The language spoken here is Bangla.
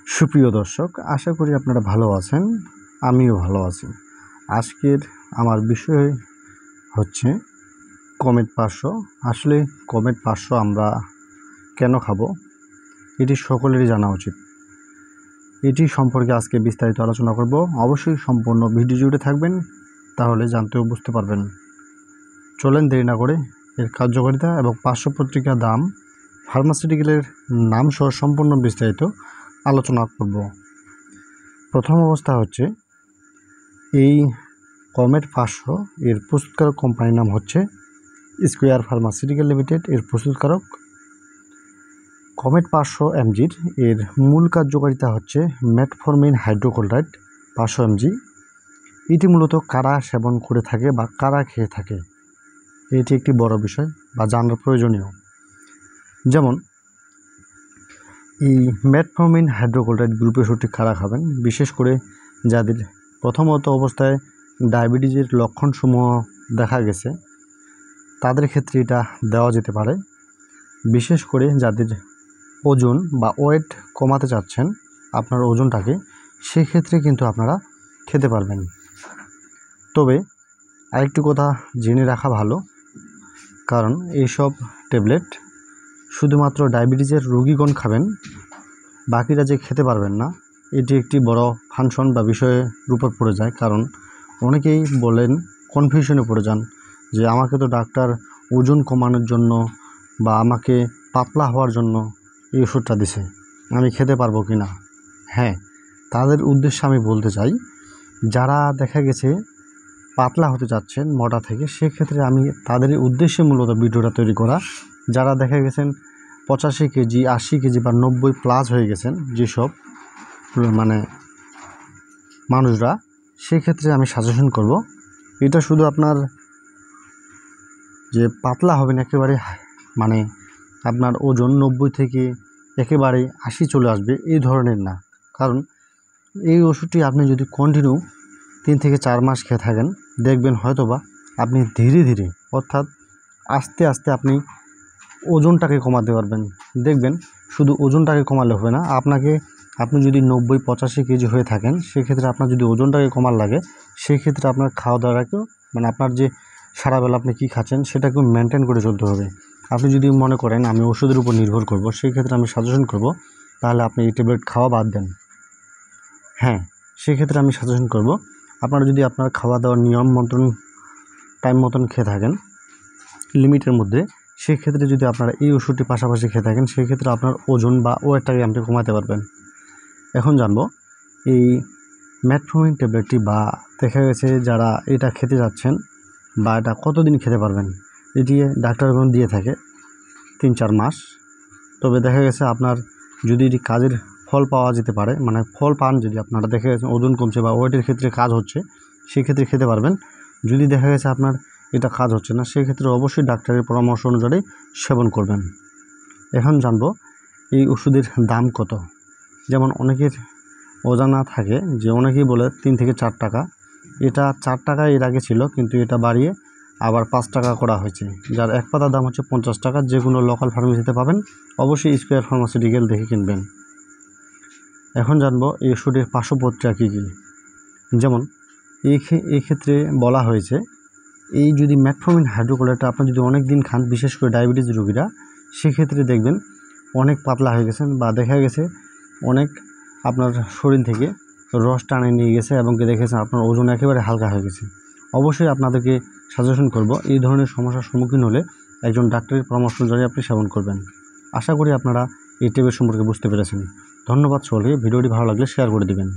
সুপ্রিয় দর্শক, আশা করি আপনারা ভালো আছেন। আমিও ভালো আছি। আজকের আমার বিষয় হচ্ছে কমেট 500। আসলে কমেট 500 আমরা কেন খাবো এটি সকলেরই জানা উচিত। এটি সম্পর্কে আজকে বিস্তারিত আলোচনা করব। অবশ্যই সম্পূর্ণ ভিডিও জুড়ে থাকবেন, তাহলে জানতে ও বুঝতে পারবেন। চলেন দেরি না করে এর কার্যকারিতা এবং 500 পত্রিকার দাম, ফার্মাসিউটিক্যালের নাম সহ সম্পূর্ণ বিস্তারিত আলোচনা করব। প্রথম অবস্থা হচ্ছে এই কমেট 500 এর প্রস্তুতকারক কোম্পানির নাম হচ্ছে স্কোয়ার ফার্মাসিউটিক্যাল লিমিটেড। এর প্রস্তুতকারক কমেট 500 mg এর মূল কার্যকারিতা হচ্ছে মেটফরমিন হাইড্রোক্লোরাইড 500 mg। এটি মূলত কারা সেবন করে থাকে বা কারা খেয়ে থাকে, এটি একটি বড় বিষয় বা জানার প্রয়োজনীয়। যেমন এই মেটফরমিন হাইড্রোক্লোরাইড গ্রুপের ওষুধটি কারা খাবেন, বিশেষ করে যাদের প্রথমত অবস্থায় ডায়াবেটিসের লক্ষণসমূহ দেখা গেছে তাদের ক্ষেত্রে এটা দেওয়া যেতে পারে। বিশেষ করে যাদের ওজন বা ওয়েট কমাতে চাচ্ছেন আপনার ওজনটাকে, সেক্ষেত্রে কিন্তু আপনারা খেতে পারবেন। তবে আরেকটি কথা জেনে রাখা ভালো, কারণ এইসব ট্যাবলেট শুধুমাত্র ডায়াবেটিসের রোগীগণ খাবেন, বাকিরা যে খেতে পারবেন না, এটি একটি বড় ফাংশন বা বিষয়ের উপর পড়ে যায়। কারণ অনেকেই বলেন, কনফিউশনে পড়ে যান যে আমাকে তো ডাক্তার ওজন কমানোর জন্য বা আমাকে পাতলা হওয়ার জন্য এই ওষুধটা দিছে, আমি খেতে পারবো কি না। হ্যাঁ, তাদের উদ্দেশ্যে আমি বলতে চাই, যারা দেখা গেছে পাতলা হতে চাচ্ছেন মোটা থেকে, সেক্ষেত্রে আমি তাদের উদ্দেশ্যে মূলত ভিডিওটা তৈরি করা। যারা দেখা গেছেন 85 কেজি, 80 কেজি বা 90+ হয়ে গেছেন যেসব মানুষরা, সেক্ষেত্রে আমি সাজেশন করব, এটা শুধু আপনার যে পাতলা হবেন একেবারে, আপনার ওজন 90 থেকে একেবারে 80 চলে আসবে এই ধরনের না। কারণ এই ওষুধটি আপনি যদি কন্টিনিউ 3 থেকে 4 মাস খেয়ে থাকেন, দেখবেন হয়তোবা আপনি ধীরে ধীরে, অর্থাৎ আস্তে আস্তে আপনি ওজনটাকে কমাতে পারবেন। দেখবেন শুধু ওজনটাকে কমালে হবে না, আপনি যদি 90-85 কেজি হয়ে থাকেন, সেক্ষেত্রে আপনার যদি ওজনটাকে কমার লাগে, সেক্ষেত্রে আপনার খাওয়া দাওয়াটাকেও আপনার যে সারাবেলা আপনি কী খাচ্ছেন সেটাকেও মেনটেন করে চলতে হবে। আপনি যদি মনে করেন আমি ওষুধের উপর নির্ভর করব, সেই ক্ষেত্রে আমি সাজেশন করব তাহলে আপনি এই ট্যাবলেট খাওয়া বাদ দেন। হ্যাঁ, সেক্ষেত্রে আমি সাজেশন করব আপনারা যদি আপনার খাওয়া দাওয়ার নিয়ম মতন টাইম মতন খেয়ে থাকেন লিমিটের মধ্যে, সেক্ষেত্রে যদি আপনারা এই ওষুধটি পাশাপাশি খেয়ে থাকেন, সেক্ষেত্রে আপনার ওজন বা ওয়েটটাকে আপনি কমাতে পারবেন। এখন জানবো এই মেটফরমিন ট্যাবলেটটি বা দেখা গেছে যারা এটা খেতে যাচ্ছেন বা এটা কতদিন খেতে পারবেন। এটি ডাক্তারগণ দিয়ে থাকে 3-4 মাস। তবে দেখা গেছে আপনার যদি এটি কাজের ফল পাওয়া যেতে পারে, ফল পান, যদি আপনারা দেখা গেছে ওজন কমছে বা ওয়েটের ক্ষেত্রে কাজ হচ্ছে, সেক্ষেত্রে খেতে পারবেন। যদি দেখা গেছে আপনার এটা কাজ হচ্ছে না, সেক্ষেত্রে অবশ্যই ডাক্তারের পরামর্শ অনুযায়ী সেবন করবেন। এখন জানবো এই ওষুধের দাম কত। যেমন অনেকের অজানা থাকে যে অনেকেই বলে 3 থেকে 4 টাকা। এটা 4 টাকা এর আগে ছিল, কিন্তু এটা বাড়িয়ে আবার 5 টাকা করা হয়েছে, যার এক পাতার দাম হচ্ছে 50 টাকা। যে কোনো লোকাল ফার্মেসিতে পাবেন, অবশ্যই স্কোয়ার ফার্মাসিউটিক্যাল দেখে কিনবেন। এখন জানবো এই ওষুধের পার্শ্ব প্রতিক্রিয়া কী কী। যেমন এই ক্ষেত্রে বলা হয়েছে, এই যদি মেটফরমিন হাইড্রোক্লোরাইডটা আপনি যদি অনেক দিন খান, বিশেষ করে ডায়াবেটিস রোগীরা, সেক্ষেত্রে দেখবেন অনেক পাতলা হয়ে গেছেন বা দেখা গেছে অনেক আপনার শরীর থেকে রস টানে নিয়ে গেছে এবং দেখেছেন আপনার ওজন একেবারে হালকা হয়ে গেছে। অবশ্যই আপনাদেরকে সাজেশন করব এই ধরনের সমস্যার সম্মুখীন হলে একজন ডাক্তারের পরামর্শ অনুযায়ী আপনি সেবন করবেন। আশা করি আপনারা এই ট্যাবলেট সম্পর্কে বুঝতে পেরেছেন। ধন্যবাদ সকলকে। ভিডিওটি ভালো লাগলে শেয়ার করে দিবেন।